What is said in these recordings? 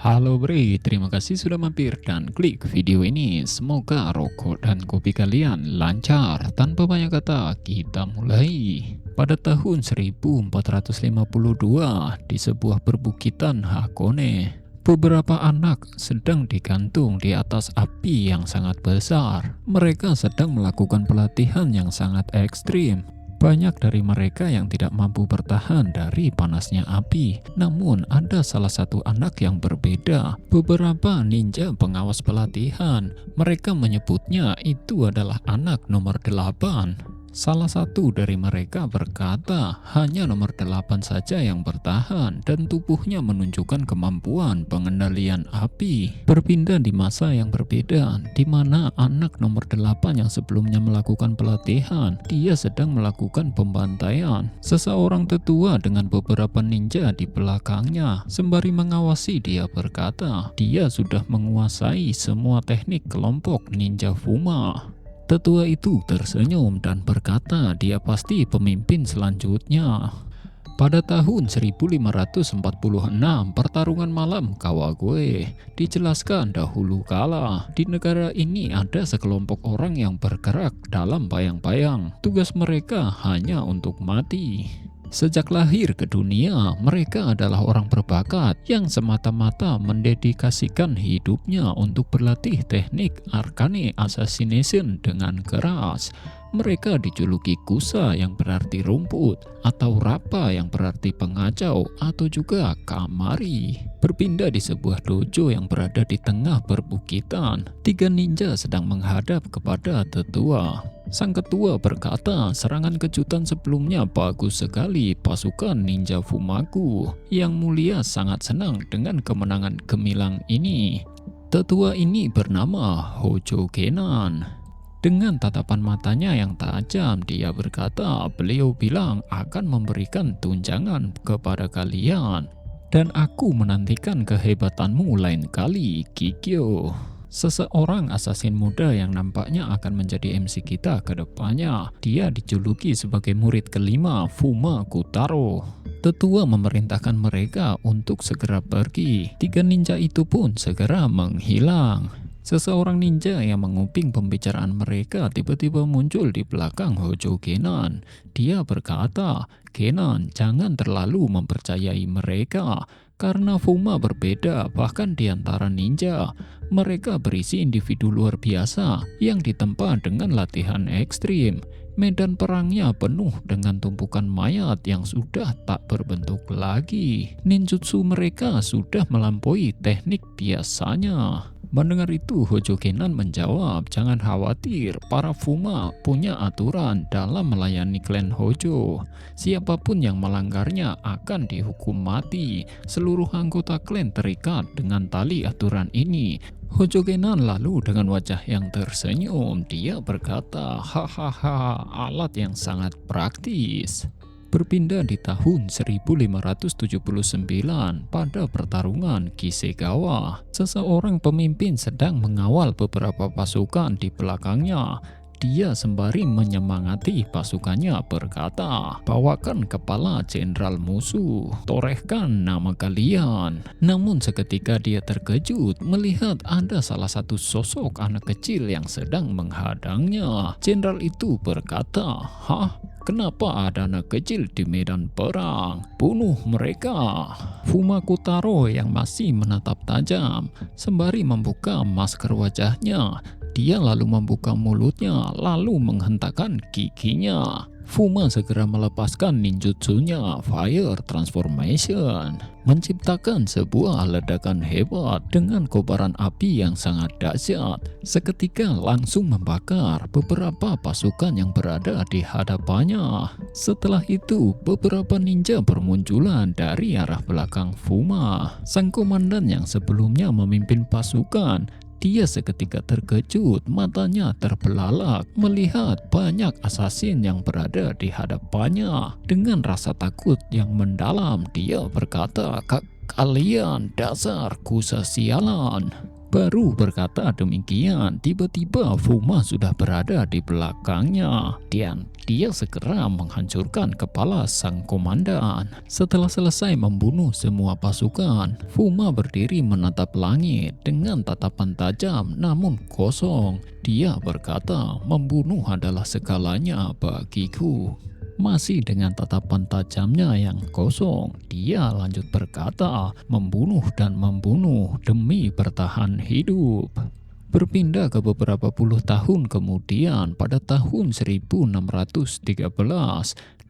Halo Bre, terima kasih sudah mampir dan klik video ini. Semoga rokok dan kopi kalian lancar. Tanpa banyak kata, kita mulai. Pada tahun 1452, di sebuah perbukitan Hakone, beberapa anak sedang digantung di atas api yang sangat besar. Mereka sedang melakukan pelatihan yang sangat ekstrim. Banyak dari mereka yang tidak mampu bertahan dari panasnya api. Namun ada salah satu anak yang berbeda. Beberapa ninja pengawas pelatihan, mereka menyebutnya itu adalah anak nomor 8. Salah satu dari mereka berkata, hanya nomor 8 saja yang bertahan dan tubuhnya menunjukkan kemampuan pengendalian api. Berpindah di masa yang berbeda, di mana anak nomor 8 yang sebelumnya melakukan pelatihan, dia sedang melakukan pembantaian. Seseorang tetua dengan beberapa ninja di belakangnya, sembari mengawasi dia berkata, dia sudah menguasai semua teknik kelompok ninja Fuma. Tetua itu tersenyum dan berkata dia pasti pemimpin selanjutnya. Pada tahun 1546, pertarungan malam Kawagoe dijelaskan dahulu kala. Di negara ini ada sekelompok orang yang bergerak dalam bayang-bayang. Tugas mereka hanya untuk mati. Sejak lahir ke dunia, mereka adalah orang berbakat yang semata-mata mendedikasikan hidupnya untuk berlatih teknik Arcane Assassination dengan keras. Mereka dijuluki Kusa yang berarti rumput, atau Rapa yang berarti pengacau, atau juga Kamari. Berpindah di sebuah dojo yang berada di tengah perbukitan, 3 ninja sedang menghadap kepada tetua. Sang ketua berkata, serangan kejutan sebelumnya bagus sekali pasukan ninja Fumaku. Yang mulia sangat senang dengan kemenangan gemilang ini. Tetua ini bernama Hojo Kenan. Dengan tatapan matanya yang tajam, dia berkata, beliau bilang akan memberikan tunjangan kepada kalian. Dan aku menantikan kehebatanmu lain kali, Kikyo. Seseorang assassin muda yang nampaknya akan menjadi MC kita ke depannya. Dia dijuluki sebagai murid kelima Fuma Kutaro. Tetua memerintahkan mereka untuk segera pergi. 3 ninja itu pun segera menghilang. Seseorang ninja yang menguping pembicaraan mereka tiba-tiba muncul di belakang Hojo Kenan. Dia berkata, Kenan, jangan terlalu mempercayai mereka. Karena Fuma berbeda bahkan di antara ninja. Mereka berisi individu luar biasa yang ditempa dengan latihan ekstrim. Medan perangnya penuh dengan tumpukan mayat yang sudah tak berbentuk lagi. Ninjutsu mereka sudah melampaui teknik biasanya. Mendengar itu, Hojo Kenan menjawab, jangan khawatir, para Fuma punya aturan dalam melayani klan Hojo. Siapapun yang melanggarnya akan dihukum mati. Seluruh anggota klan terikat dengan tali aturan ini. Hojo Kenan lalu dengan wajah yang tersenyum, dia berkata, hahaha, alat yang sangat praktis. Berpindah di tahun 1579 pada pertarungan Kisegawa. Seseorang pemimpin sedang mengawal beberapa pasukan di belakangnya. Dia sembari menyemangati pasukannya berkata, bawakan kepala jenderal musuh, torehkan nama kalian. Namun seketika dia terkejut melihat ada salah satu sosok anak kecil yang sedang menghadangnya. Jenderal itu berkata, hah? Kenapa ada anak kecil di medan perang? Bunuh mereka. Fuma Kutaro yang masih menatap tajam sembari membuka masker wajahnya. Dia lalu membuka mulutnya lalu menghentakkan giginya. Fuma segera melepaskan ninjutsunya Fire Transformation, menciptakan sebuah ledakan hebat dengan kobaran api yang sangat dahsyat. Seketika langsung membakar beberapa pasukan yang berada di hadapannya. Setelah itu, beberapa ninja bermunculan dari arah belakang Fuma. Sang komandan yang sebelumnya memimpin pasukan, dia seketika terkejut, matanya terbelalak melihat banyak assassin yang berada di hadapannya. Dengan rasa takut yang mendalam, dia berkata, kalian dasar kusa sialan. Baru berkata demikian, tiba-tiba Fuma sudah berada di belakangnya dan dia segera menghancurkan kepala sang komandan. Setelah selesai membunuh semua pasukan, Fuma berdiri menatap langit dengan tatapan tajam namun kosong. Dia berkata, membunuh adalah segalanya bagiku. Masih dengan tatapan tajamnya yang kosong, dia lanjut berkata, membunuh dan membunuh demi bertahan hidup. Berpindah ke beberapa puluh tahun kemudian, pada tahun 1613,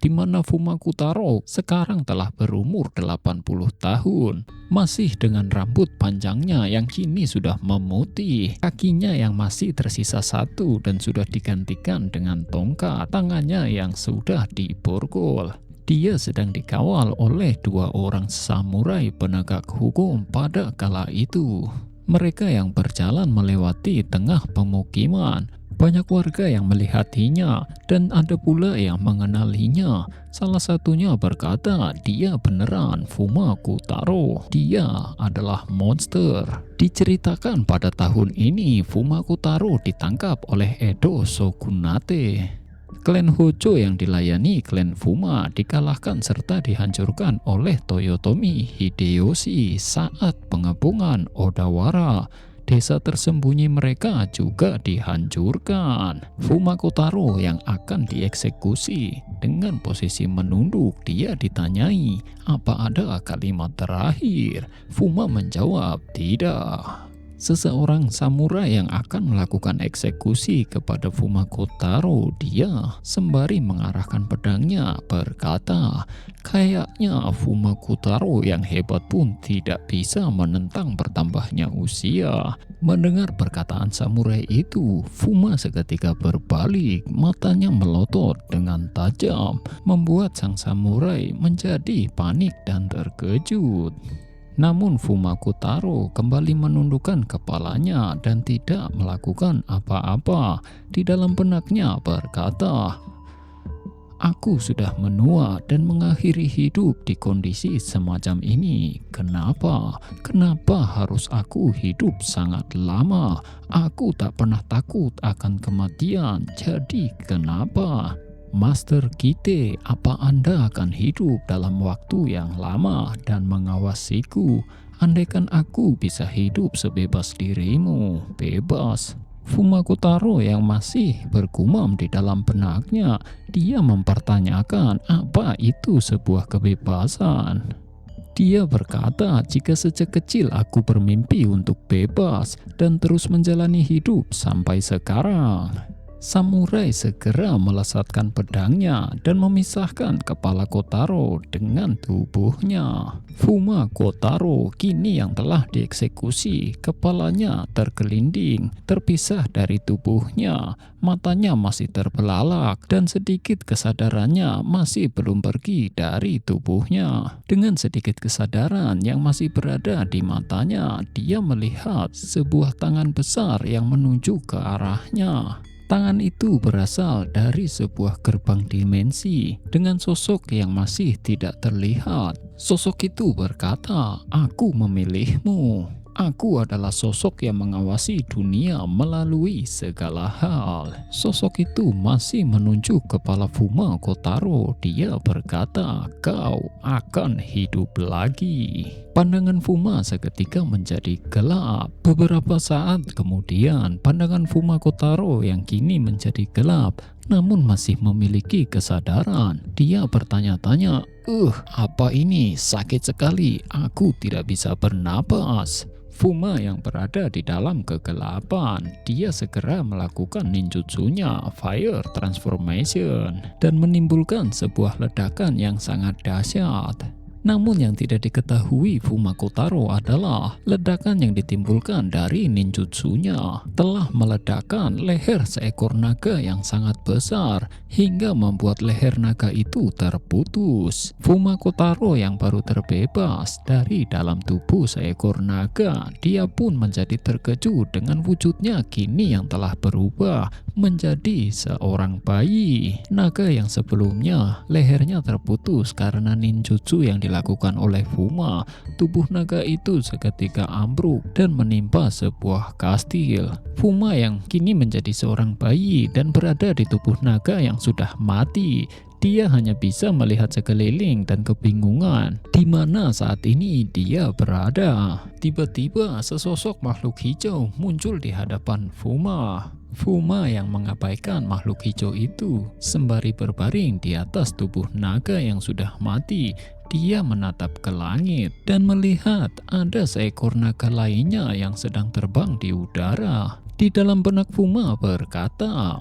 di mana Fumakutaro sekarang telah berumur 80 tahun. Masih dengan rambut panjangnya yang kini sudah memutih, kakinya yang masih tersisa satu dan sudah digantikan dengan tongkat, tangannya yang sudah diborgol. Dia sedang dikawal oleh 2 orang samurai penegak hukum pada kala itu. Mereka yang berjalan melewati tengah pemukiman. Banyak warga yang melihatnya dan ada pula yang mengenalinya. Salah satunya berkata, dia beneran Fumakutaro. Dia adalah monster. Diceritakan pada tahun ini Fumakutaro ditangkap oleh Edo Shogunate. Klan Hojo yang dilayani klan Fuma dikalahkan serta dihancurkan oleh Toyotomi Hideyoshi saat pengepungan Odawara. Desa tersembunyi mereka juga dihancurkan. Fumakutaro yang akan dieksekusi dengan posisi menunduk, dia ditanyai, apa ada kalimat terakhir? Fuma menjawab, tidak. Seseorang samurai yang akan melakukan eksekusi kepada Fumakutaro, dia sembari mengarahkan pedangnya berkata, kayaknya Fumakutaro yang hebat pun tidak bisa menentang bertambahnya usia. Mendengar perkataan samurai itu, Fuma seketika berbalik, matanya melotot dengan tajam, membuat sang samurai menjadi panik dan terkejut. Namun Fumakutaro kembali menundukkan kepalanya dan tidak melakukan apa-apa. Di dalam benaknya berkata, aku sudah menua dan mengakhiri hidup di kondisi semacam ini. Kenapa? Kenapa harus aku hidup sangat lama? Aku tak pernah takut akan kematian. Jadi kenapa? Master Kite, apa Anda akan hidup dalam waktu yang lama dan mengawasiku? Andaikan aku bisa hidup sebebas dirimu, bebas. Fumakutaro yang masih bergumam di dalam benaknya, dia mempertanyakan apa itu sebuah kebebasan. Dia berkata, jika sejak kecil aku bermimpi untuk bebas dan terus menjalani hidup sampai sekarang. Samurai segera melesatkan pedangnya dan memisahkan kepala Kotaro dengan tubuhnya. Fumakutaro kini yang telah dieksekusi, kepalanya tergelinding, terpisah dari tubuhnya, matanya masih terbelalak dan sedikit kesadarannya masih belum pergi dari tubuhnya. Dengan sedikit kesadaran yang masih berada di matanya, dia melihat sebuah tangan besar yang menuju ke arahnya. Tangan itu berasal dari sebuah gerbang dimensi dengan sosok yang masih tidak terlihat. Sosok itu berkata, aku memilihmu. Aku adalah sosok yang mengawasi dunia melalui segala hal. Sosok itu masih menunjuk kepala Fumakutaro. Dia berkata, kau akan hidup lagi. Pandangan Fuma seketika menjadi gelap. Beberapa saat kemudian, pandangan Fumakutaro yang kini menjadi gelap, namun masih memiliki kesadaran. Dia bertanya-tanya, apa ini? Sakit sekali. Aku tidak bisa bernapas. Fuma yang berada di dalam kegelapan, dia segera melakukan ninjutsunya Fire Transformation dan menimbulkan sebuah ledakan yang sangat dahsyat. Namun yang tidak diketahui Fumakutaro adalah ledakan yang ditimbulkan dari ninjutsunya telah meledakkan leher seekor naga yang sangat besar hingga membuat leher naga itu terputus. Fumakutaro yang baru terbebas dari dalam tubuh seekor naga, dia pun menjadi terkejut dengan wujudnya kini yang telah berubah menjadi seorang bayi. Naga yang sebelumnya lehernya terputus karena ninjutsu yang dilakukan dilakukan oleh Fuma, tubuh naga itu seketika ambruk dan menimpa sebuah kastil. Fuma yang kini menjadi seorang bayi dan berada di tubuh naga yang sudah mati. Dia hanya bisa melihat sekeliling dan kebingungan di mana saat ini dia berada. Tiba-tiba sesosok makhluk hijau muncul di hadapan Fuma. Fuma yang mengabaikan makhluk hijau itu sembari berbaring di atas tubuh naga yang sudah mati. Dia menatap ke langit dan melihat ada seekor naga lainnya yang sedang terbang di udara. Di dalam benak Fuma berkata,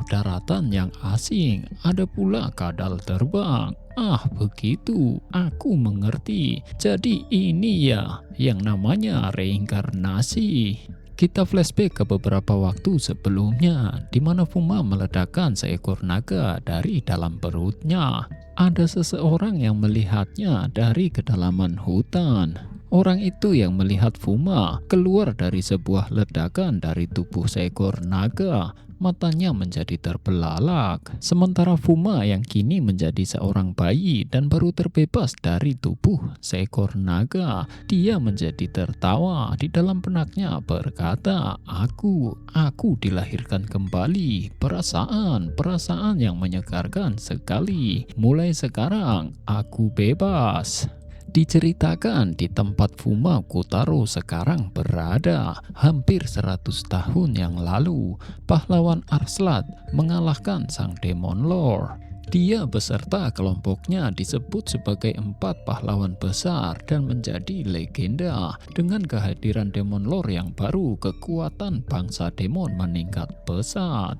daratan yang asing, ada pula kadal terbang. Ah, begitu, aku mengerti. Jadi ini ya yang namanya reinkarnasi. Kita flashback ke beberapa waktu sebelumnya, di mana Fuma meledakkan seekor naga dari dalam perutnya. Ada seseorang yang melihatnya dari kedalaman hutan. Orang itu yang melihat Fuma keluar dari sebuah ledakan dari tubuh seekor naga. Matanya menjadi terbelalak. Sementara Fuma yang kini menjadi seorang bayi dan baru terbebas dari tubuh seekor naga, dia menjadi tertawa. Di dalam benaknya berkata, aku dilahirkan kembali. Perasaan yang menyegarkan sekali. Mulai sekarang aku bebas. Diceritakan di tempat Fuma Kotaro sekarang berada, hampir 100 tahun yang lalu, pahlawan Arslat mengalahkan sang Demon Lord. Dia beserta kelompoknya disebut sebagai 4 pahlawan besar dan menjadi legenda. Dengan kehadiran Demon Lord yang baru, kekuatan bangsa demon meningkat pesat.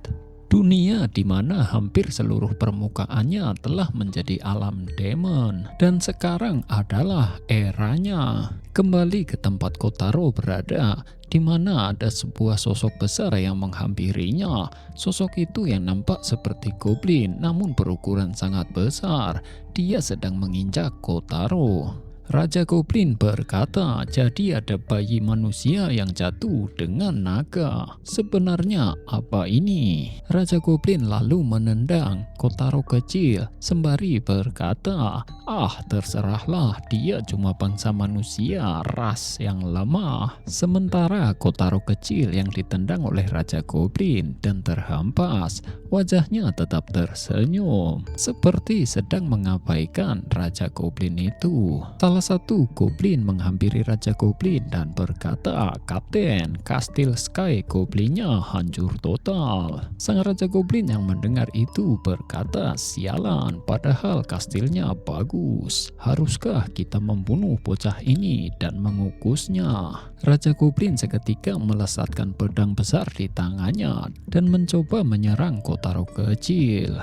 Dunia di mana hampir seluruh permukaannya telah menjadi alam demon, dan sekarang adalah eranya. Kembali ke tempat Kotaro berada, di mana ada sebuah sosok besar yang menghampirinya. Sosok itu yang nampak seperti goblin namun berukuran sangat besar. Dia sedang menginjak Kotaro. Raja Goblin berkata, jadi ada bayi manusia yang jatuh dengan naga. Sebenarnya apa ini? Raja Goblin lalu menendang Kotaro kecil sembari berkata, terserahlah, dia cuma bangsa manusia ras yang lemah. Sementara Kotaro kecil yang ditendang oleh Raja Goblin dan terhempas, wajahnya tetap tersenyum seperti sedang mengabaikan Raja Goblin itu. Salah satu goblin menghampiri Raja Goblin dan berkata, Kapten, kastil Sky Goblinnya hancur total. Sang Raja Goblin yang mendengar itu berkata, sialan, padahal kastilnya bagus. Haruskah kita membunuh bocah ini dan mengukusnya? Raja Goblin seketika melesatkan pedang besar di tangannya dan mencoba menyerang Kotaro kecil.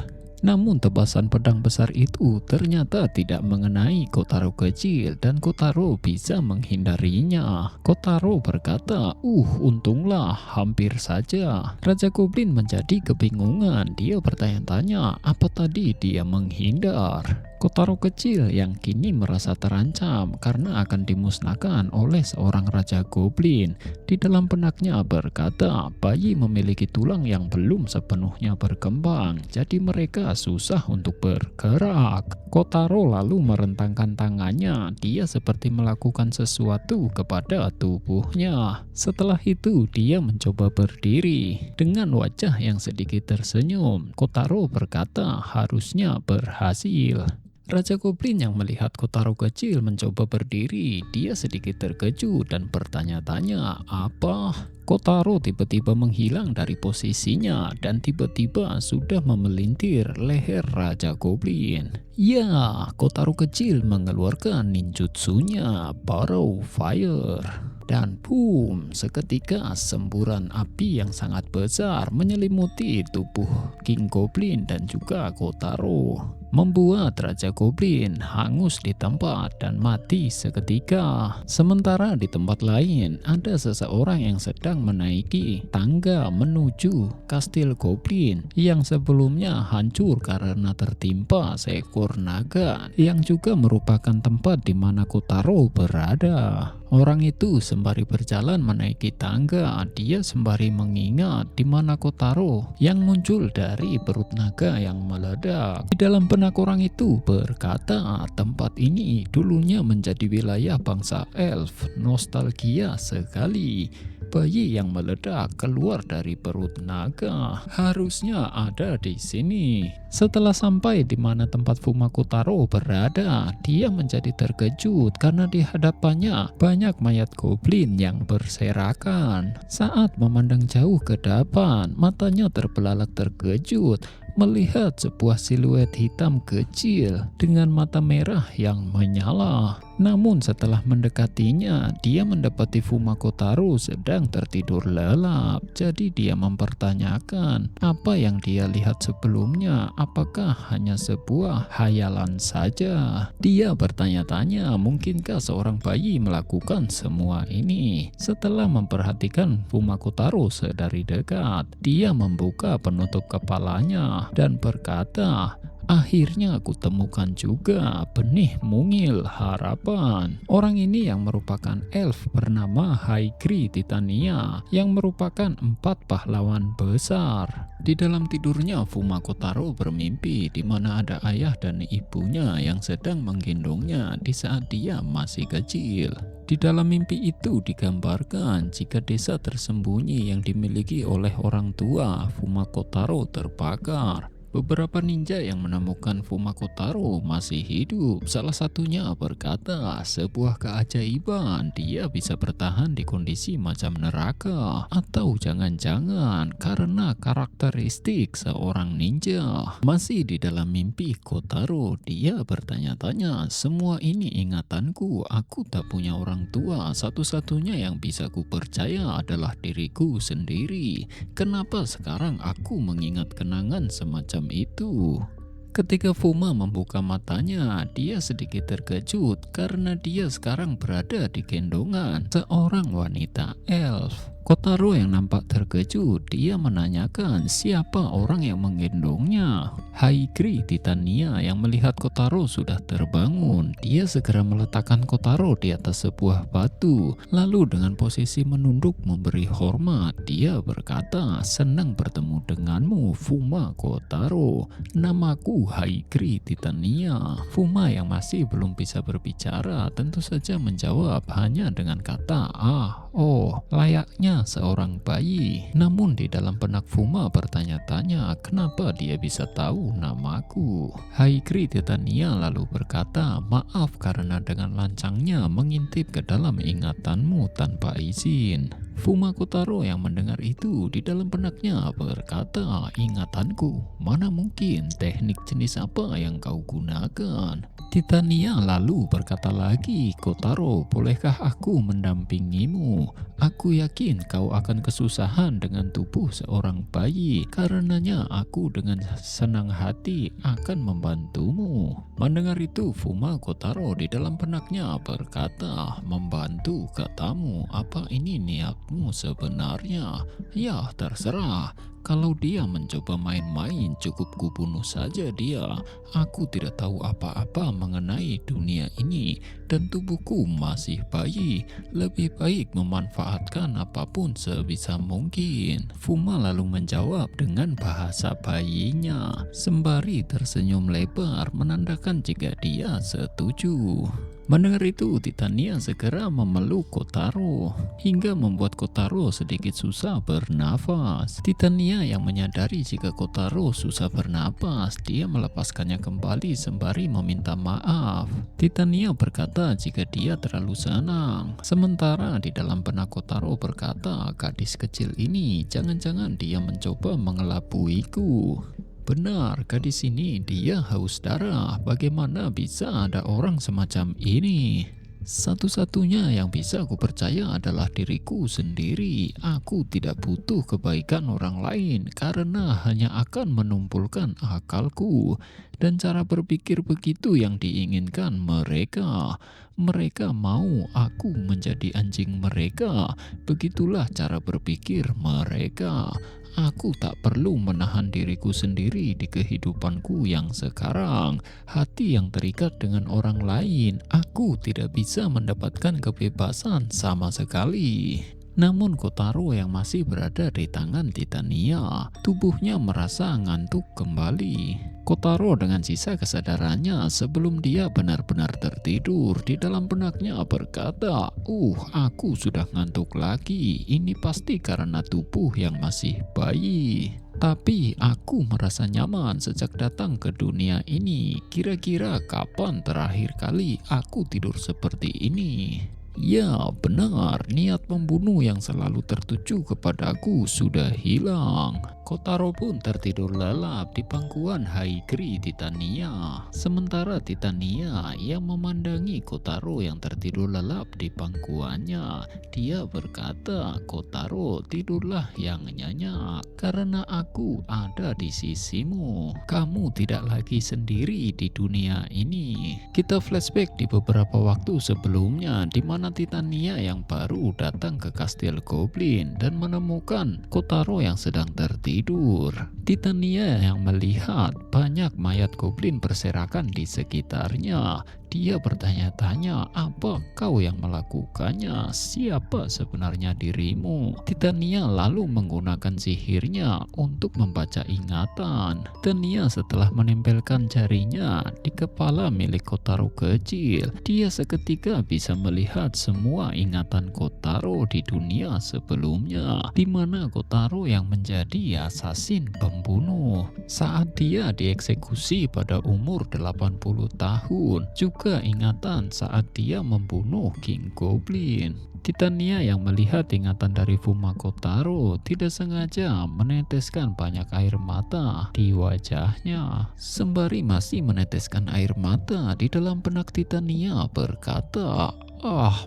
Namun tebasan pedang besar itu ternyata tidak mengenai Kotaro kecil dan Kotaro bisa menghindarinya. Kotaro berkata, untunglah, hampir saja. Raja Goblin menjadi kebingungan. Dia bertanya-tanya, apa tadi dia menghindar? Kotaro kecil yang kini merasa terancam karena akan dimusnahkan oleh seorang Raja Goblin. Di dalam benaknya berkata, bayi memiliki tulang yang belum sepenuhnya berkembang, jadi mereka susah untuk bergerak. Kotaro lalu merentangkan tangannya. Dia seperti melakukan sesuatu kepada tubuhnya. Setelah itu dia mencoba berdiri. Dengan wajah yang sedikit tersenyum, Kotaro berkata, harusnya berhasil. Raja Goblin yang melihat Kotaro kecil mencoba berdiri, dia sedikit terkejut dan bertanya-tanya, apa? Kotaro tiba-tiba menghilang dari posisinya dan tiba-tiba sudah memelintir leher Raja Goblin. Ya, Kotaro kecil mengeluarkan ninjutsunya, Borrow Fire. Dan boom, seketika semburan api yang sangat besar menyelimuti tubuh King Goblin dan juga Kotaro, membuat Raja Goblin hangus di tempat dan mati seketika. Sementara di tempat lain ada seseorang yang sedang menaiki tangga menuju kastil Goblin yang sebelumnya hancur karena tertimpa seekor naga yang juga merupakan tempat di mana Kotaro berada. Orang itu sembari berjalan menaiki tangga, dia sembari mengingat di mana Kotaro yang muncul dari perut naga yang meledak. Di dalam Benak orang itu berkata, tempat ini dulunya menjadi wilayah bangsa elf. Nostalgia sekali. Bayi yang meledak keluar dari perut naga harusnya ada di sini. Setelah sampai di mana tempat Fumako Taro berada, dia menjadi terkejut karena di hadapannya banyak mayat goblin yang berserakan. Saat memandang jauh ke depan, matanya terbelalak terkejut melihat sebuah siluet hitam kecil dengan mata merah yang menyala. Namun setelah mendekatinya, dia mendapati Fumako Taro sedang tertidur lelap. Jadi dia mempertanyakan apa yang dia lihat sebelumnya, apakah hanya sebuah hayalan saja. Dia bertanya-tanya, mungkinkah seorang bayi melakukan semua ini? Setelah memperhatikan Fumako Taro sedari dekat, dia membuka penutup kepalanya dan berkata, akhirnya aku temukan juga benih mungil harapan. Orang ini yang merupakan elf bernama Haikri Titania, yang merupakan 4 pahlawan besar. Di dalam tidurnya Fumako Taro bermimpi di mana ada ayah dan ibunya yang sedang menggendongnya di saat dia masih kecil. Di dalam mimpi itu digambarkan jika desa tersembunyi yang dimiliki oleh orang tua Fumako Taro terbakar. Beberapa ninja yang menemukan Fumako Taro masih hidup. Salah satunya berkata, sebuah keajaiban, dia bisa bertahan di kondisi macam neraka. Atau jangan-jangan karena karakteristik seorang ninja. Masih di dalam mimpi Kotaro, dia bertanya-tanya, semua ini ingatanku, aku tak punya orang tua. Satu-satunya yang bisa ku percaya adalah diriku sendiri. Kenapa sekarang aku mengingat kenangan semacam itu? Ketika Fuma membuka matanya, dia sedikit terkejut karena dia sekarang berada di gendongan seorang wanita elf. Kotaro yang nampak terkejut, dia menanyakan siapa orang yang menggendongnya. Haikri Titania yang melihat Kotaro sudah terbangun, dia segera meletakkan Kotaro di atas sebuah batu. Lalu dengan posisi menunduk memberi hormat, dia berkata, senang bertemu denganmu Fuma Kotaro. Namaku Haikri Titania. Fuma yang masih belum bisa berbicara tentu saja menjawab hanya dengan kata oh, layaknya seorang bayi. Namun di dalam benak Fuma bertanya-tanya, kenapa dia bisa tahu namaku? Haikri Titania lalu berkata, maaf karena dengan lancangnya mengintip ke dalam ingatanmu tanpa izin. Fuma Kotaro yang mendengar itu di dalam benaknya berkata, ingatanku, mana mungkin, teknik jenis apa yang kau gunakan? Titania lalu berkata lagi, Kotaro, bolehkah aku mendampingimu? Aku yakin kau akan kesusahan dengan tubuh seorang bayi, karenanya aku dengan senang hati akan membantumu. Mendengar itu, Fuma Kotaro di dalam benaknya berkata, membantu katamu, apa ini niatmu sebenarnya? Ya, terserah. Kalau dia mencoba main-main, cukup kubunuh saja dia. Aku tidak tahu apa-apa mengenai dunia ini dan tubuhku masih bayi. Lebih baik memanfaatkan apapun sebisa mungkin. Fuma lalu menjawab dengan bahasa bayinya, sembari tersenyum lebar menandakan jika dia setuju. Mendengar itu, Titania segera memeluk Kotaro hingga membuat Kotaro sedikit susah bernafas. Titania yang menyadari jika Kotaro susah bernapas, dia melepaskannya kembali sembari meminta maaf. Titania berkata jika dia terlalu senang. Sementara di dalam benak Kotaro berkata, gadis kecil ini jangan-jangan dia mencoba mengelabuiku. Benar, gadis ini dia haus darah. Bagaimana bisa ada orang semacam ini? Satu-satunya yang bisa aku percaya adalah diriku sendiri. Aku tidak butuh kebaikan orang lain karena hanya akan menumpulkan akalku. Dan cara berpikir begitu yang diinginkan mereka. Mereka mau aku menjadi anjing mereka. Begitulah cara berpikir mereka. Aku tak perlu menahan diriku sendiri di kehidupanku yang sekarang. Hati yang terikat dengan orang lain, aku tidak bisa mendapatkan kebebasan sama sekali. Namun Kotaro yang masih berada di tangan Titania, tubuhnya merasa ngantuk kembali. Kotaro dengan sisa kesadarannya sebelum dia benar-benar tertidur di dalam benaknya berkata, aku sudah ngantuk lagi, ini pasti karena tubuh yang masih bayi. Tapi aku merasa nyaman sejak datang ke dunia ini. Kira-kira kapan terakhir kali aku tidur seperti ini? Ya, benar, niat membunuh yang selalu tertuju kepadaku sudah hilang. Kotaro pun tertidur lelap di pangkuan Haikri Titania. Sementara Titania yang memandangi Kotaro yang tertidur lelap di pangkuannya, dia berkata, "Kotaro, tidurlah yang nyenyak, karena aku ada di sisimu. Kamu tidak lagi sendiri di dunia ini." Kita flashback di beberapa waktu sebelumnya, di mana Titania yang baru datang ke kastil Goblin dan menemukan Kotaro yang sedang tertidur. Titania yang melihat banyak mayat goblin berserakan di sekitarnya. Dia bertanya-tanya, "Apa kau yang melakukannya? Siapa sebenarnya dirimu?" Titania lalu menggunakan sihirnya untuk membaca ingatan. Titania setelah menempelkan jarinya di kepala milik Kotaro kecil, dia seketika bisa melihat semua ingatan Kotaro di dunia sebelumnya, di mana Kotaro yang menjadi assassin pembunuh saat dia dieksekusi pada umur 80 tahun. Juga ingatan saat dia membunuh King Goblin. Titania yang melihat ingatan dari Fuma Kotaro tidak sengaja meneteskan banyak air mata di wajahnya. Sembari masih meneteskan air mata, di dalam benak Titania berkata,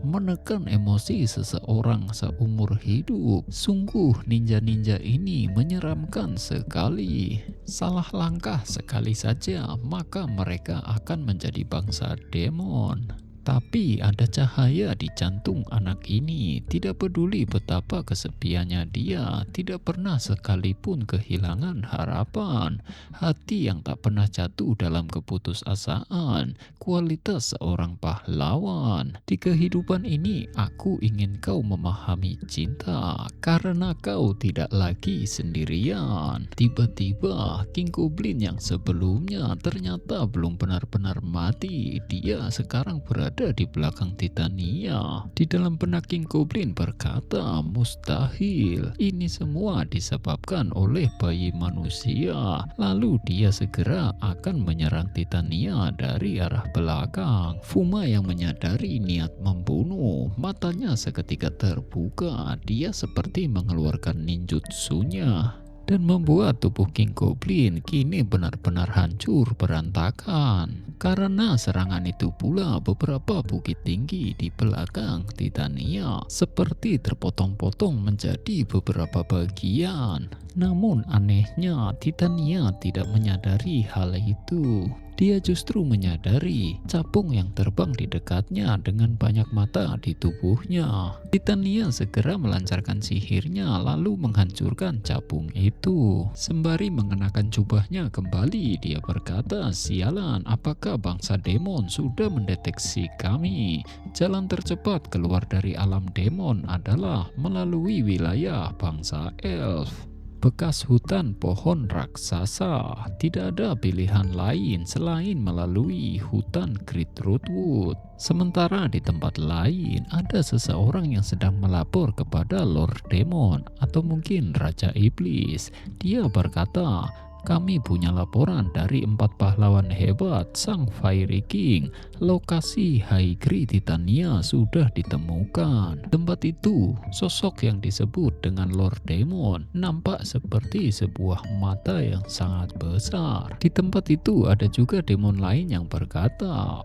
menekan emosi seseorang seumur hidup. Sungguh ninja-ninja ini menyeramkan sekali. Salah langkah sekali saja, maka mereka akan menjadi bangsa demon. Tapi ada cahaya di jantung anak ini. Tidak peduli betapa kesepiannya dia, tidak pernah sekalipun kehilangan harapan. Hati yang tak pernah jatuh dalam keputusasaan, kualitas seorang pahlawan. Di kehidupan ini aku ingin kau memahami cinta, karena kau tidak lagi sendirian. Tiba-tiba King Goblin yang sebelumnya ternyata belum benar-benar mati, dia sekarang berada di belakang Titania. Di dalam benak King Goblin berkata, "Mustahil, ini semua disebabkan oleh bayi manusia." Lalu dia segera akan menyerang Titania dari arah belakang. Fuma yang menyadari niat membunuh, matanya seketika terbuka. Dia seperti mengeluarkan ninjutsunya dan membuat tubuh King Goblin kini benar-benar hancur berantakan. Karena serangan itu pula beberapa bukit tinggi di belakang Titania seperti terpotong-potong menjadi beberapa bagian. Namun anehnya Titania tidak menyadari hal itu. Dia justru menyadari capung yang terbang di dekatnya dengan banyak mata di tubuhnya. Titania segera melancarkan sihirnya lalu menghancurkan capung itu. Sembari mengenakan jubahnya kembali, dia berkata, "Sialan, apakah bangsa demon sudah mendeteksi kami? Jalan tercepat keluar dari alam demon adalah melalui wilayah bangsa elf." Bekas hutan pohon raksasa, tidak ada pilihan lain selain melalui hutan Great Rootwood. Sementara di tempat lain ada seseorang yang sedang melapor kepada Lord Demon atau mungkin Raja Iblis. Dia berkata, "Kami punya laporan dari 4 pahlawan hebat Sang Fiery King. Lokasi Haikri Titania sudah ditemukan. Tempat itu, sosok yang disebut dengan Lord Demon nampak seperti sebuah mata yang sangat besar. Di tempat itu ada juga demon lain yang berkata,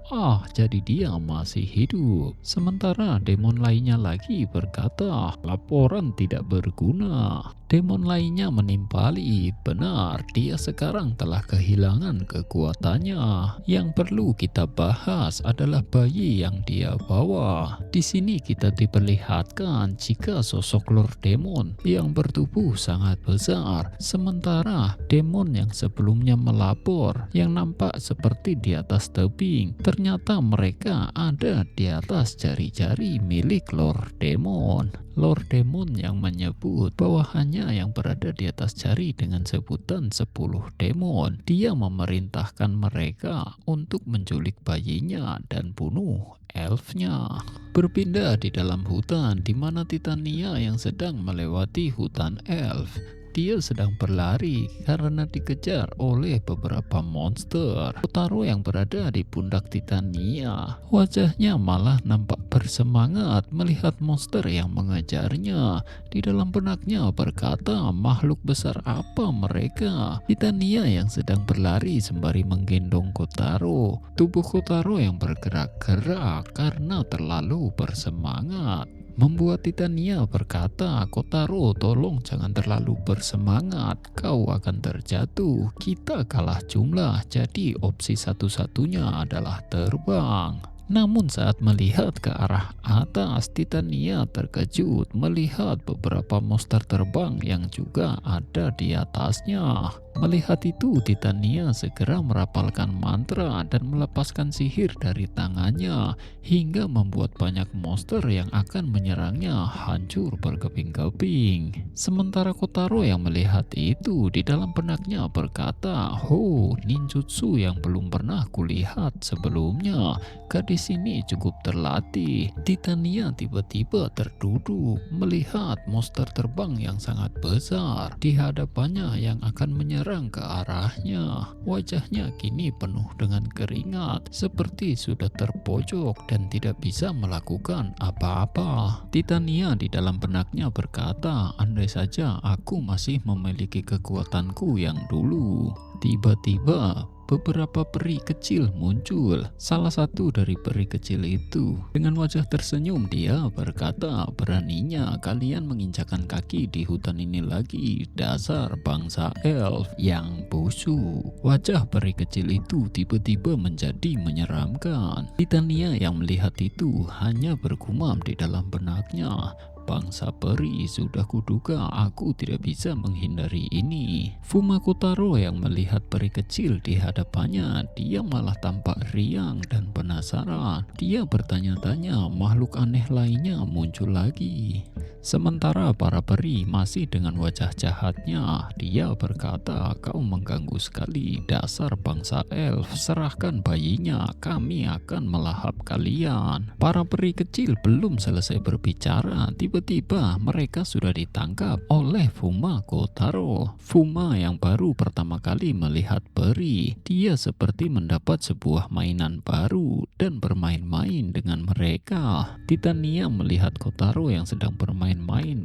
jadi dia masih hidup." Sementara demon lainnya lagi berkata, "Laporan tidak berguna." Demon lainnya menimpali, "Benar, dia sekarang telah kehilangan kekuatannya. Yang perlu kita bahas adalah bayi yang dia bawa." Di sini kita diperlihatkan jika sosok Lord Demon yang bertubuh sangat besar, sementara demon yang sebelumnya melapor yang nampak seperti di atas tebing, ternyata mereka ada di atas jari-jari milik Lord Demon. Lord Demon yang menyebut bahwa hanya yang berada di atas jari dengan sebutan 10 demon. Dia memerintahkan mereka untuk menculik bayinya dan bunuh elfnya. Berpindah di dalam hutan di mana Titania yang sedang melewati hutan elf. Dia sedang berlari karena dikejar oleh beberapa monster. Kotaro yang berada di pundak Titania, wajahnya malah nampak bersemangat melihat monster yang mengejarnya. Di dalam benaknya berkata, makhluk besar apa mereka? Titania yang sedang berlari sembari menggendong Kotaro. Tubuh Kotaro yang bergerak-gerak karena terlalu bersemangat membuat Titania berkata, Kotaro, tolong jangan terlalu bersemangat, kau akan terjatuh. Kita kalah jumlah, jadi opsi satu-satunya adalah terbang. Namun saat melihat ke arah atas, Titania terkejut melihat beberapa monster terbang yang juga ada di atasnya. Melihat itu, Titania segera merapalkan mantra dan melepaskan sihir dari tangannya hingga membuat banyak monster yang akan menyerangnya hancur berkeping-keping. Sementara Kotaro yang melihat itu di dalam benaknya berkata, "Oh, ninjutsu yang belum pernah kulihat sebelumnya. Gadis ini cukup terlatih." Titania tiba-tiba terduduk melihat monster terbang yang sangat besar di hadapannya yang akan menyerang ke arahnya. Wajahnya kini penuh dengan keringat, seperti sudah terpojok dan tidak bisa melakukan apa-apa. Titania di dalam benaknya berkata, andai saja aku masih memiliki kekuatanku yang dulu. Tiba-tiba beberapa peri kecil muncul. Salah satu dari peri kecil itu dengan wajah tersenyum dia berkata, beraninya kalian menginjakan kaki di hutan ini lagi, dasar bangsa elf yang busuk. Wajah peri kecil itu tiba-tiba menjadi menyeramkan. Titania yang melihat itu hanya bergumam di dalam benaknya, bangsa peri, sudah kuduga aku tidak bisa menghindari ini. Fumakotaro yang melihat peri kecil di hadapannya, dia malah tampak riang dan penasaran. Dia bertanya-tanya, makhluk aneh lainnya muncul lagi. Sementara para peri masih dengan wajah jahatnya, dia berkata, kau mengganggu sekali, dasar bangsa elf, serahkan bayinya, kami akan melahap kalian. Para peri kecil belum selesai berbicara, tiba-tiba mereka sudah ditangkap oleh Fumakotaro. Fuma yang baru pertama kali melihat peri, dia seperti mendapat sebuah mainan baru dan bermain-main dengan mereka. Titania melihat Kotaro yang sedang bermain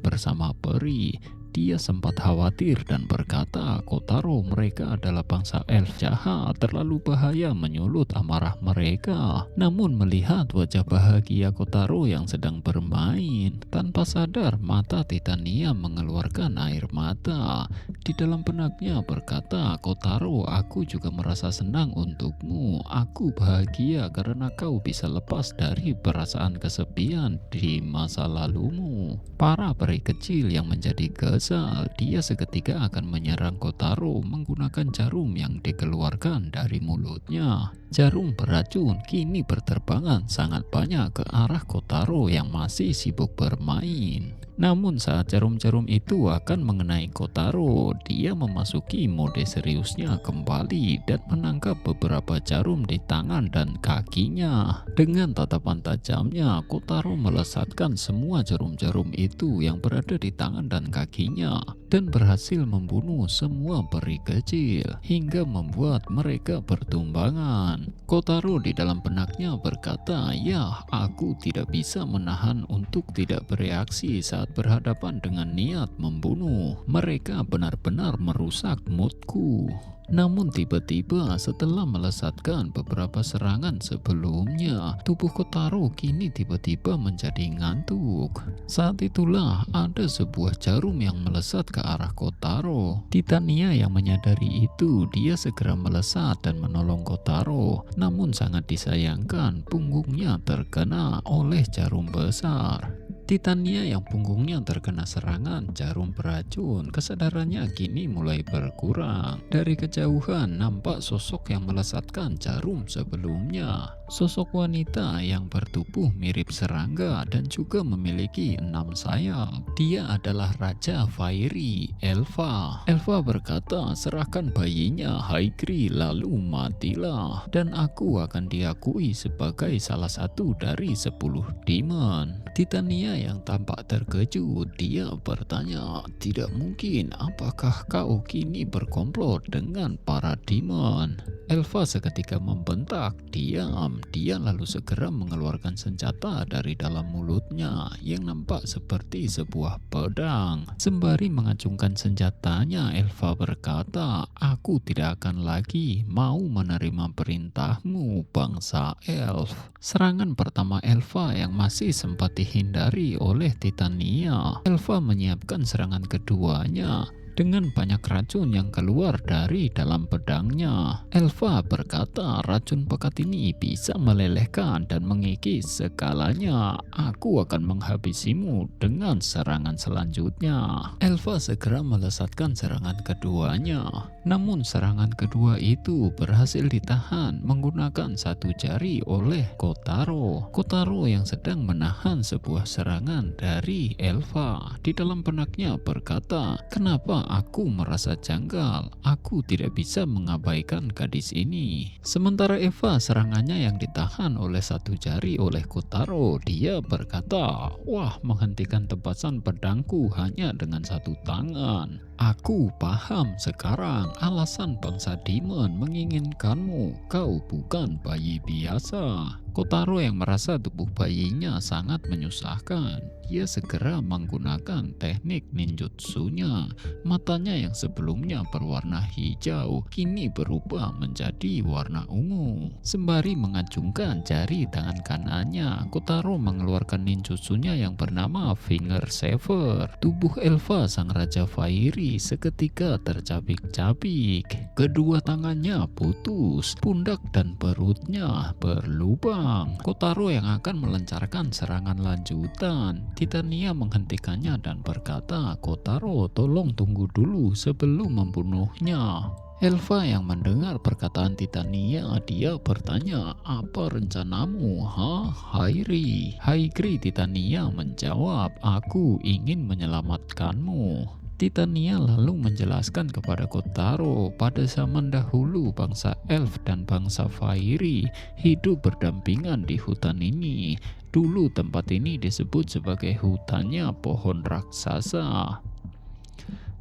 bersama peri. Dia sempat khawatir dan berkata, Kotaro, mereka adalah bangsa elf jahat, terlalu bahaya menyulut amarah mereka. Namun melihat wajah bahagia Kotaro yang sedang bermain, tanpa sadar mata Titania mengeluarkan air mata. Di dalam benaknya berkata, Kotaro, aku juga merasa senang untukmu. Aku bahagia karena kau bisa lepas dari perasaan kesepian di masa lalumu. Para peri kecil yang menjadi kesal, dia seketika akan menyerang Kotaro menggunakan jarum yang dikeluarkan dari mulutnya. Jarum beracun kini berterbangan sangat banyak ke arah Kotaro yang masih sibuk bermain. Namun saat jarum-jarum itu akan mengenai Kotaro, dia memasuki mode seriusnya kembali dan menangkap beberapa jarum di tangan dan kakinya. Dengan tatapan tajamnya, Kotaro melesatkan semua jarum-jarum itu yang berada di tangan dan kakinya dan berhasil membunuh semua peri kecil hingga membuat mereka bertumbangan. Kotaro di dalam benaknya berkata, ya, aku tidak bisa menahan untuk tidak bereaksi saat berhadapan dengan niat membunuh. Mereka benar-benar merusak moodku. Namun tiba-tiba setelah melesatkan beberapa serangan sebelumnya, tubuh Kotaro kini tiba-tiba menjadi ngantuk. Saat itulah ada sebuah jarum yang melesat ke arah Kotaro. Titania yang menyadari itu, dia segera melesat dan menolong Kotaro. Namun sangat disayangkan, punggungnya terkena oleh jarum besar. Titania yang punggungnya terkena serangan jarum beracun, kesadarannya kini mulai berkurang. Dari kejauhan nampak sosok yang melesatkan jarum sebelumnya. Sosok wanita yang bertubuh mirip serangga dan juga memiliki 6 sayap. Dia adalah Raja Fairy, Elva. Elva berkata, serahkan bayinya Haigri lalu matilah. Dan aku akan diakui sebagai salah satu dari 10 demon. Titania yang tampak terkejut, dia bertanya, tidak mungkin, apakah kau kini berkomplot dengan para demon? Elva seketika membentak, diam. Dia lalu segera mengeluarkan senjata dari dalam mulutnya yang nampak seperti sebuah pedang. Sembari mengacungkan senjatanya, Elva berkata, aku tidak akan lagi mau menerima perintahmu, bangsa elf. Serangan pertama Elva yang masih sempat dihindari oleh Titania. Elva menyiapkan serangan keduanya dengan banyak racun yang keluar dari dalam pedangnya. Elva berkata, racun pekat ini bisa melelehkan dan mengikis segalanya. Aku akan menghabisimu dengan serangan selanjutnya. Elva segera melesatkan serangan keduanya. Namun serangan kedua itu berhasil ditahan menggunakan satu jari oleh Kotaro. Kotaro yang sedang menahan sebuah serangan dari Elva. Di dalam benaknya berkata, kenapa aku merasa janggal? Aku tidak bisa mengabaikan gadis ini. Sementara Eva serangannya yang ditahan oleh satu jari oleh Kotaro. Dia berkata, wah, menghentikan tebasan pedangku hanya dengan satu tangan. Aku paham sekarang alasan bangsa demon menginginkanmu. Kau bukan bayi biasa. Kotaro yang merasa tubuh bayinya sangat menyusahkan. Ia segera menggunakan teknik ninjutsunya. Matanya yang sebelumnya berwarna hijau kini berubah menjadi warna ungu. Sembari mengacungkan jari tangan kanannya, Kotaro mengeluarkan ninjutsunya yang bernama Finger Saver. Tubuh Elva sang Raja Fairy seketika tercabik-cabik. Kedua tangannya putus, pundak dan perutnya berlubang. Kotaro yang akan melancarkan serangan lanjutan. Titania menghentikannya dan berkata, Kotaro, tolong tunggu dulu sebelum membunuhnya. Elva yang mendengar perkataan Titania, dia bertanya, apa rencanamu, Haigri? Haigri, Titania menjawab, aku ingin menyelamatkanmu. Titania lalu menjelaskan kepada Kotaro, pada zaman dahulu bangsa elf dan bangsa Fairy hidup berdampingan di hutan ini. Dulu tempat ini disebut sebagai hutannya pohon raksasa.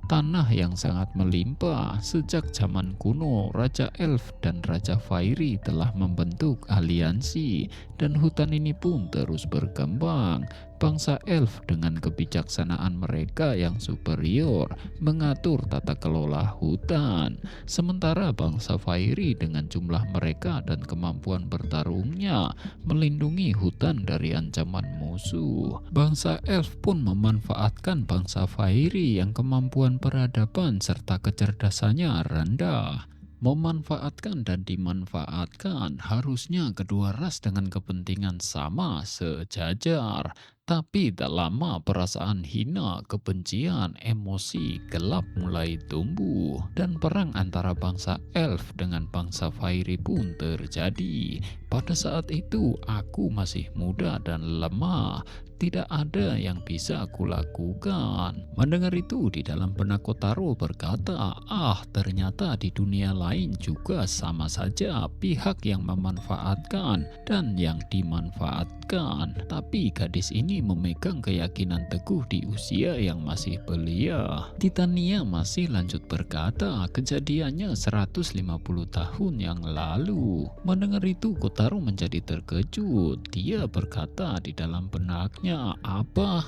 Tanah yang sangat melimpah. Sejak zaman kuno, Raja Elf dan Raja Fairy telah membentuk aliansi dan hutan ini pun terus berkembang. Bangsa elf dengan kebijaksanaan mereka yang superior mengatur tata kelola hutan. Sementara bangsa Fairy dengan jumlah mereka dan kemampuan bertarungnya melindungi hutan dari ancaman musuh. Bangsa elf pun memanfaatkan bangsa Fairy yang kemampuan peradaban serta kecerdasannya rendah. Memanfaatkan dan dimanfaatkan, harusnya kedua ras dengan kepentingan sama sejajar. Tapi tak lama perasaan hina, kebencian, emosi gelap mulai tumbuh. Dan perang antara bangsa elf dengan bangsa Fairy pun terjadi. Pada saat itu aku masih muda dan lemah. Tidak ada yang bisa aku lakukan. Mendengar itu di dalam benak Kotaro berkata, ternyata di dunia lain juga sama saja pihak yang memanfaatkan dan yang dimanfaatkan. Tapi gadis ini memegang keyakinan teguh di usia yang masih belia. Titania masih lanjut berkata, kejadiannya 150 tahun yang lalu. Mendengar itu Kotaro menjadi terkejut. Dia berkata di dalam benaknya, apa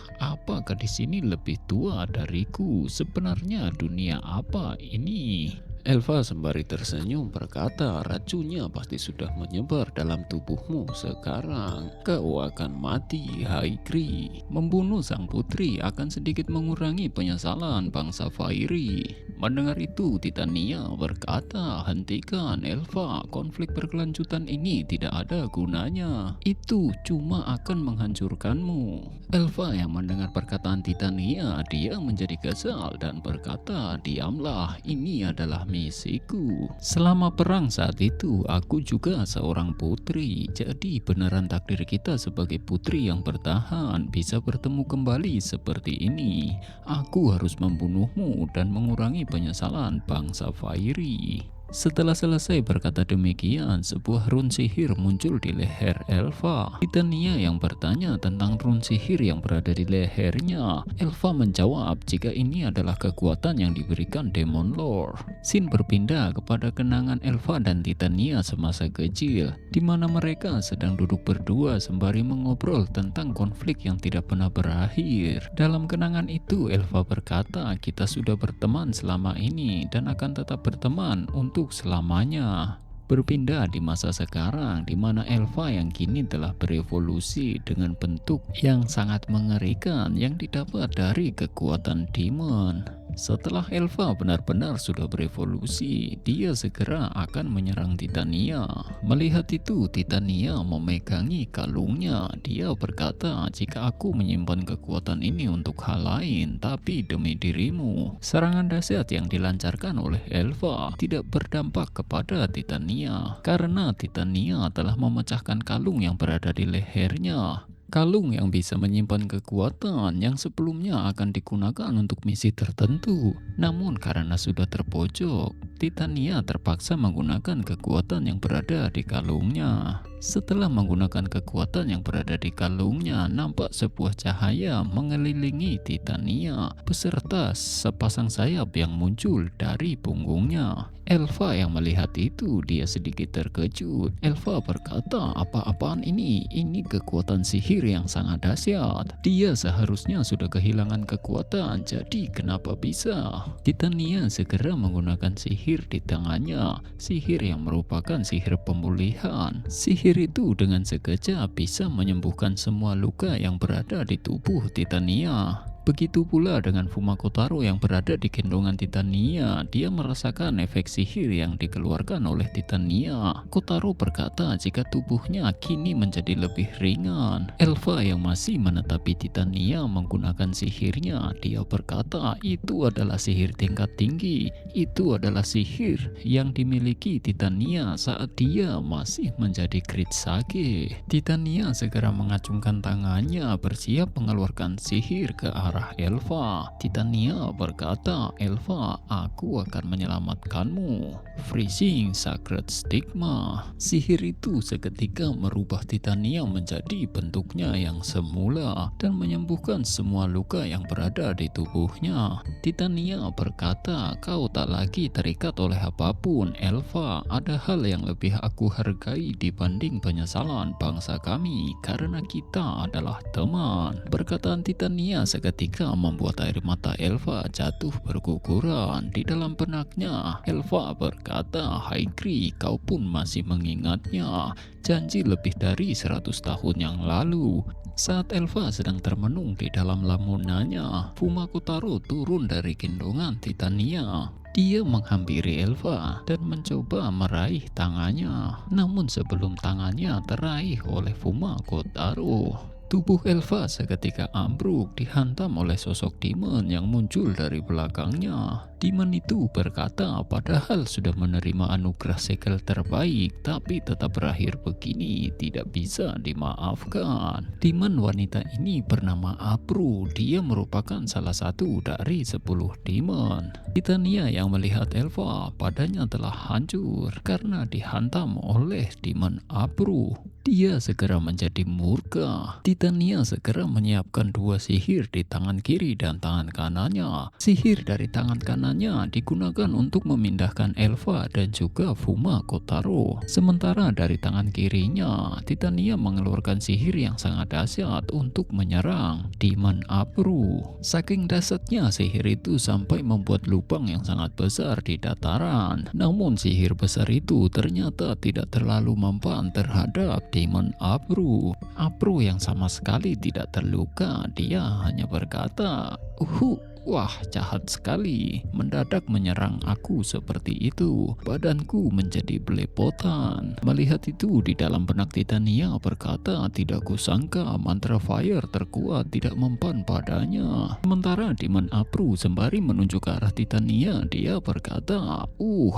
gadis ini lebih tua dariku? Sebenarnya dunia apa ini? Elva sembari tersenyum berkata, racunnya pasti sudah menyebar dalam tubuhmu sekarang. Kau akan mati, Haikri. Membunuh sang putri akan sedikit mengurangi penyesalan bangsa Fairy. Mendengar itu, Titania berkata, hentikan Elva, konflik berkelanjutan ini tidak ada gunanya. Itu cuma akan menghancurkanmu. Elva yang mendengar perkataan Titania, dia menjadi kesal dan berkata, diamlah, ini adalah misiku. Selama perang saat itu, aku juga seorang putri. Jadi beneran takdir kita sebagai putri yang bertahan bisa bertemu kembali seperti ini. Aku harus membunuhmu dan mengurangi penyesalan bangsa Fairy. Setelah selesai berkata demikian, sebuah rune sihir muncul di leher Elva. Titania yang bertanya tentang rune sihir yang berada di lehernya. Elva menjawab jika ini adalah kekuatan yang diberikan Demon Lord. Scene berpindah kepada kenangan Elva dan Titania semasa kecil, di mana mereka sedang duduk berdua sembari mengobrol tentang konflik yang tidak pernah berakhir. Dalam kenangan itu, Elva berkata, kita sudah berteman selama ini dan akan tetap berteman untuk selamanya. Berpindah di masa sekarang di mana Elva yang kini telah berevolusi dengan bentuk yang sangat mengerikan yang didapat dari kekuatan demon. Setelah Elva benar-benar sudah berevolusi, dia segera akan menyerang Titania. Melihat itu, Titania memegangi kalungnya. Dia berkata, jika aku menyimpan kekuatan ini untuk hal lain, tapi demi dirimu. Serangan dahsyat yang dilancarkan oleh Elva tidak berdampak kepada Titania, karena Titania telah memecahkan kalung yang berada di lehernya. Kalung yang bisa menyimpan kekuatan yang sebelumnya akan digunakan untuk misi tertentu. Namun karena sudah terpojok, Titania terpaksa menggunakan kekuatan yang berada di kalungnya. Setelah menggunakan kekuatan yang berada di kalungnya, nampak sebuah cahaya mengelilingi Titania beserta sepasang sayap yang muncul dari punggungnya. Elva yang melihat itu, dia sedikit terkejut. Elva berkata, apa-apaan ini? Ini kekuatan sihir yang sangat dahsyat. Dia seharusnya sudah kehilangan kekuatan, jadi kenapa bisa? Titania segera menggunakan sihir di tangannya. Sihir yang merupakan sihir pemulihan. Sihir itu dengan sekejap bisa menyembuhkan semua luka yang berada di tubuh Titania. Begitu pula dengan Fumako Taro yang berada di gendongan Titania. Dia merasakan efek sihir yang dikeluarkan oleh Titania. Kotaro berkata jika tubuhnya kini menjadi lebih ringan. Elva yang masih menetapi Titania menggunakan sihirnya. Dia berkata itu adalah sihir tingkat tinggi. Itu adalah sihir yang dimiliki Titania saat dia masih menjadi Great Sage. Titania segera mengacungkan tangannya bersiap mengeluarkan sihir ke arah Elva. Titania berkata, Elva, aku akan menyelamatkanmu. Freezing Sacred Stigma. Sihir itu seketika merubah Titania menjadi bentuknya yang semula dan menyembuhkan semua luka yang berada di tubuhnya. Titania berkata, kau tak lagi terikat oleh apapun, Elva. Ada hal yang lebih aku hargai dibanding penyesalan bangsa kami karena kita adalah teman. Perkataan Titania seketika membuat air mata Elva jatuh berguguran. Di dalam benaknya, Elva berkata, Haikri, kau pun masih mengingatnya. Janji lebih dari 100 tahun yang lalu. Saat Elva sedang termenung di dalam lamunannya, Fumako Taro turun dari gendongan Titania. Dia menghampiri Elva dan mencoba meraih tangannya. Namun sebelum tangannya teraih oleh Fumako Taro, tubuh Elva seketika ambruk dihantam oleh sosok demon yang muncul dari belakangnya. Demon itu berkata, padahal sudah menerima anugerah segel terbaik, tapi tetap berakhir begini, tidak bisa dimaafkan. Demon wanita ini bernama Apru. Dia merupakan salah satu dari 10 demon. Titania yang melihat Elva, padanya telah hancur karena dihantam oleh demon Apru. Dia segera menjadi murka. Titania segera menyiapkan dua sihir di tangan kiri dan tangan kanannya. Sihir dari tangan kanannya digunakan untuk memindahkan Elva dan juga Fuma Kotaro. Sementara dari tangan kirinya, Titania mengeluarkan sihir yang sangat dahsyat untuk menyerang Demon Apru. Saking dahsyatnya sihir itu sampai membuat lubang yang sangat besar di dataran. Namun sihir besar itu ternyata tidak terlalu mempan terhadap Demon Apru. Apru yang sama sekali tidak terluka, dia hanya berkata, wah, jahat sekali. Mendadak menyerang aku seperti itu. Badanku menjadi belepotan. Melihat itu, di dalam benak Titania berkata, tidak kusangka mantra fire terkuat tidak mempan padanya. Sementara Demon Apru sembari menunjuk ke arah Titania, dia berkata,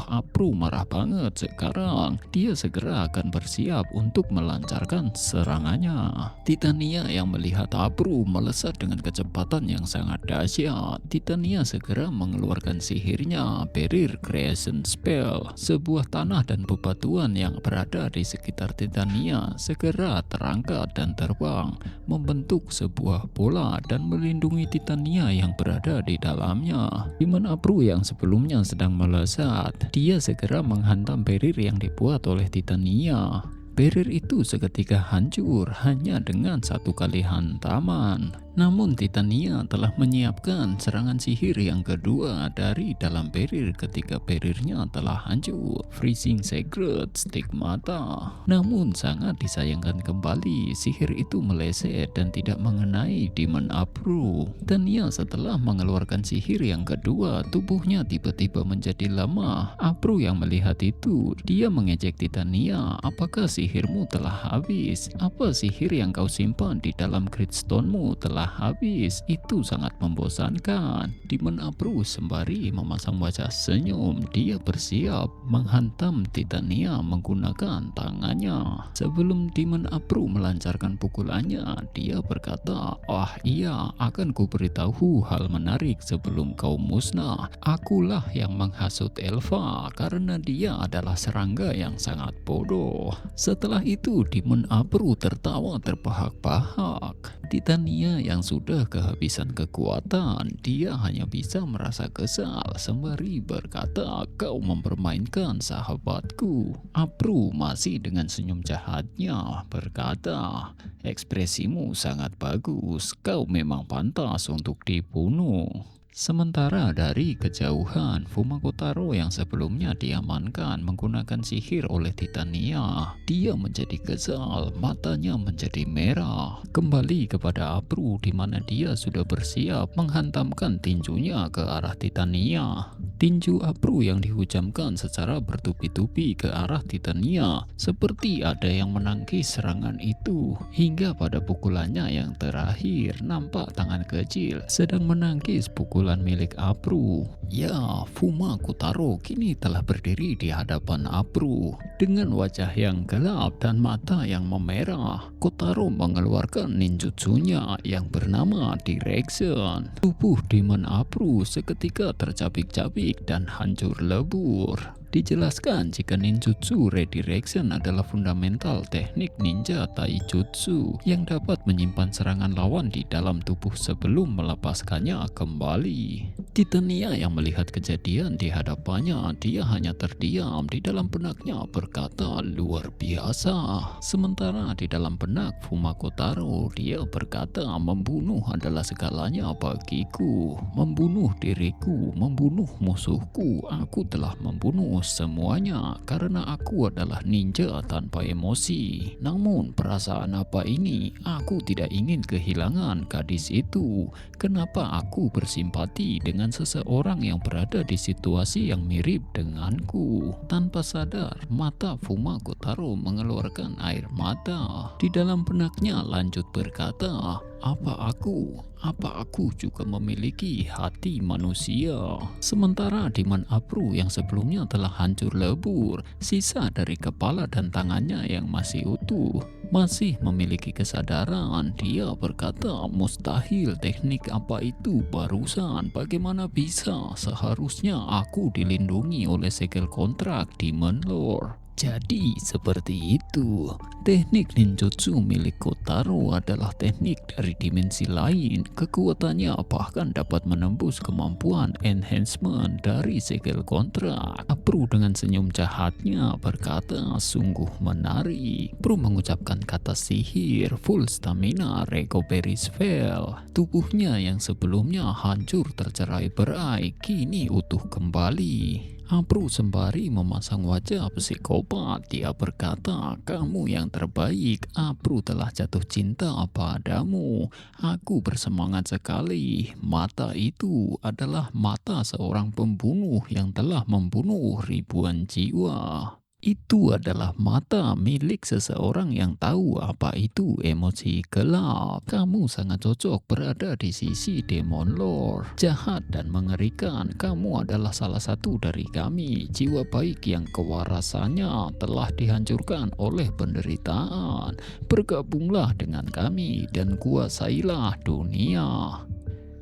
Apru marah banget sekarang. Dia segera akan bersiap untuk melancarkan serangannya. Titania yang melihat Apru melesat dengan kecepatan yang sangat dahsyat. Titania segera mengeluarkan sihirnya, Barrier Creation Spell. Sebuah tanah dan bebatuan yang berada di sekitar Titania segera terangkat dan terbang, membentuk sebuah bola dan melindungi Titania yang berada di dalamnya. Demon Apru yang sebelumnya sedang melesat, dia segera menghantam barrier yang dibuat oleh Titania. Barrier itu seketika hancur hanya dengan satu kali hantaman. Namun Titania telah menyiapkan serangan sihir yang kedua dari dalam barrier ketika barriernya telah hancur. Freezing Sacred Stigmata. Namun sangat disayangkan kembali, sihir itu meleset dan tidak mengenai Demon Apru. Titania setelah mengeluarkan sihir yang kedua, tubuhnya tiba-tiba menjadi lemah. Apru yang melihat itu, dia mengejek Titania, apakah sihirmu telah habis? Apa sihir yang kau simpan di dalam Gridstone-mu telah habis? Itu sangat membosankan. Demon Apru sembari memasang wajah senyum, dia bersiap menghantam Titania menggunakan tangannya. Sebelum Demon Apru melancarkan pukulannya, dia berkata, iya, akan ku beritahu hal menarik sebelum kau musnah. Akulah yang menghasut Elva karena dia adalah serangga yang sangat bodoh. Setelah itu Demon Apru tertawa terbahak-bahak. Titania yang sudah kehabisan kekuatan, dia hanya bisa merasa kesal sembari berkata, kau mempermainkan sahabatku. Apru masih dengan senyum jahatnya berkata, ekspresimu sangat bagus, kau memang pantas untuk dibunuh. Sementara dari kejauhan, Fuma Kotaro yang sebelumnya diamankan menggunakan sihir oleh Titania, dia menjadi kesal, matanya menjadi merah. Kembali kepada Apru di mana dia sudah bersiap menghantamkan tinjunya ke arah Titania. Tinju Apru yang dihujamkan secara bertubi-tubi ke arah Titania, seperti ada yang menangkis serangan itu. Hingga pada pukulannya yang terakhir, nampak tangan kecil sedang menangkis pukulan milik Apru. Ya, Fuma Kotaro kini telah berdiri di hadapan Apru. Dengan wajah yang gelap dan mata yang memerah, Kotaro mengeluarkan ninjutsunya yang bernama Direction. Tubuh Demon Apru seketika tercabik-cabik dan hancur lebur. Dijelaskan jika ninjutsu redirection adalah fundamental teknik ninja taijutsu yang dapat menyimpan serangan lawan di dalam tubuh sebelum melepaskannya kembali. Titania yang melihat kejadian di hadapannya, dia hanya terdiam. Di dalam benaknya berkata, luar biasa. Sementara di dalam benak Fuma Kotaro, dia berkata, membunuh adalah segalanya bagiku. Membunuh diriku, membunuh musuhku, aku telah membunuh semuanya karena aku adalah ninja tanpa emosi. Namun perasaan apa ini? Aku tidak ingin kehilangan gadis itu. Kenapa aku bersimpati dengan seseorang yang berada di situasi yang mirip denganku? Tanpa sadar, mata Fuma Kotaro mengeluarkan air mata. Di dalam benaknya lanjut berkata, apa aku juga memiliki hati manusia. Sementara Demon Apru yang sebelumnya telah hancur lebur, sisa dari kepala dan tangannya yang masih utuh, masih memiliki kesadaran. Dia berkata, mustahil, teknik apa itu barusan? Bagaimana bisa? Seharusnya aku dilindungi oleh segel kontrak Demon Lord. Jadi seperti itu. Teknik ninjutsu milik Kotaro adalah teknik dari dimensi lain. Kekuatannya bahkan dapat menembus kemampuan enhancement dari segel kontrak. Apru dengan senyum jahatnya berkata sungguh menarik. Apru mengucapkan kata sihir full stamina recovery spell. Tubuhnya yang sebelumnya hancur tercerai berai kini utuh kembali. Apru sembari memasang wajah psikopat, dia berkata, kamu yang terbaik, Apru telah jatuh cinta padamu. Aku bersemangat sekali. Mata itu adalah mata seorang pembunuh yang telah membunuh ribuan jiwa. Itu adalah mata milik seseorang yang tahu apa itu emosi gelap. Kamu sangat cocok berada di sisi Demon Lord. Jahat dan mengerikan, kamu adalah salah satu dari kami. Jiwa baik yang kewarasannya telah dihancurkan oleh penderitaan. Bergabunglah dengan kami dan kuasailah dunia.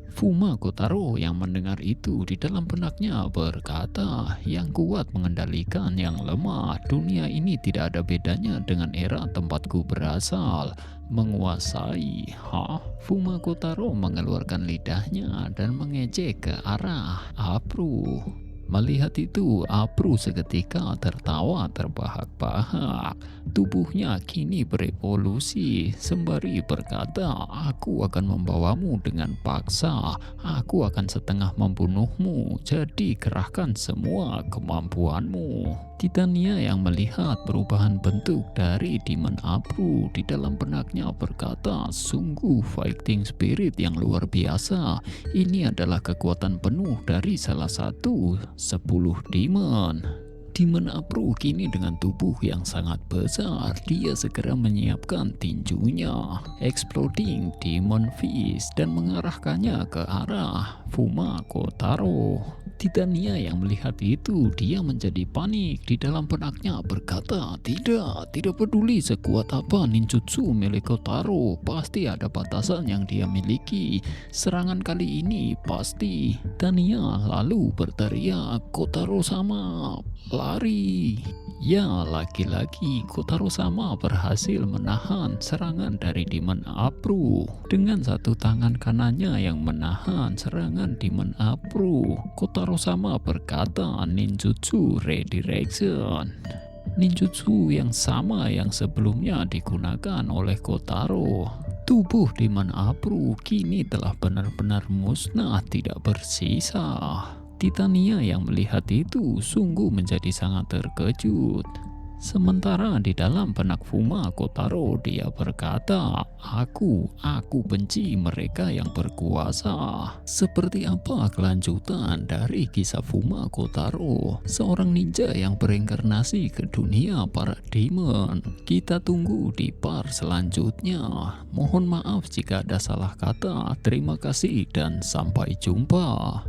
Fuma Kotaro yang mendengar itu di dalam benaknya berkata, yang kuat mengendalikan yang lemah. Dunia ini tidak ada bedanya dengan era tempatku berasal. Menguasai. Fuma Kotaro mengeluarkan lidahnya dan mengejek ke arah Apru. Melihat itu, Apru seketika tertawa terbahak-bahak. Tubuhnya kini berevolusi, sembari berkata, aku akan membawamu dengan paksa. Aku akan setengah membunuhmu, jadi kerahkan semua kemampuanmu. Titania yang melihat perubahan bentuk dari Demon Apru di dalam benaknya berkata, sungguh fighting spirit yang luar biasa. Ini adalah kekuatan penuh dari salah satu 10 demon. Demon Apru kini dengan tubuh yang sangat besar, dia segera menyiapkan tinjunya, exploding demon fist, dan mengarahkannya ke arah Fuma Kotaro. Titania yang melihat itu, dia menjadi panik. Di dalam benaknya berkata, tidak peduli sekuat apa ninjutsu milik Kotaro, pasti ada batasan yang dia miliki. Serangan kali ini pasti. Tania lalu berteriak, Kotaro sama, lari. Ya, laki-laki Kotaro sama berhasil menahan serangan dari Demon Apru. Dengan satu tangan kanannya yang menahan serangan Demon Apru, Kotaro sama berkata ninjutsu redirection. Ninjutsu yang sama yang sebelumnya digunakan oleh Kotaro. Tubuh Demon Apru kini telah benar-benar musnah, tidak bersisa. Titania yang melihat itu sungguh menjadi sangat terkejut. Sementara di dalam benak Fuma Kotaro, dia berkata, aku benci mereka yang berkuasa. Seperti apa kelanjutan dari kisah Fuma Kotaro, seorang ninja yang berinkarnasi ke dunia para demon? Kita tunggu di part selanjutnya. Mohon maaf jika ada salah kata. Terima kasih dan sampai jumpa.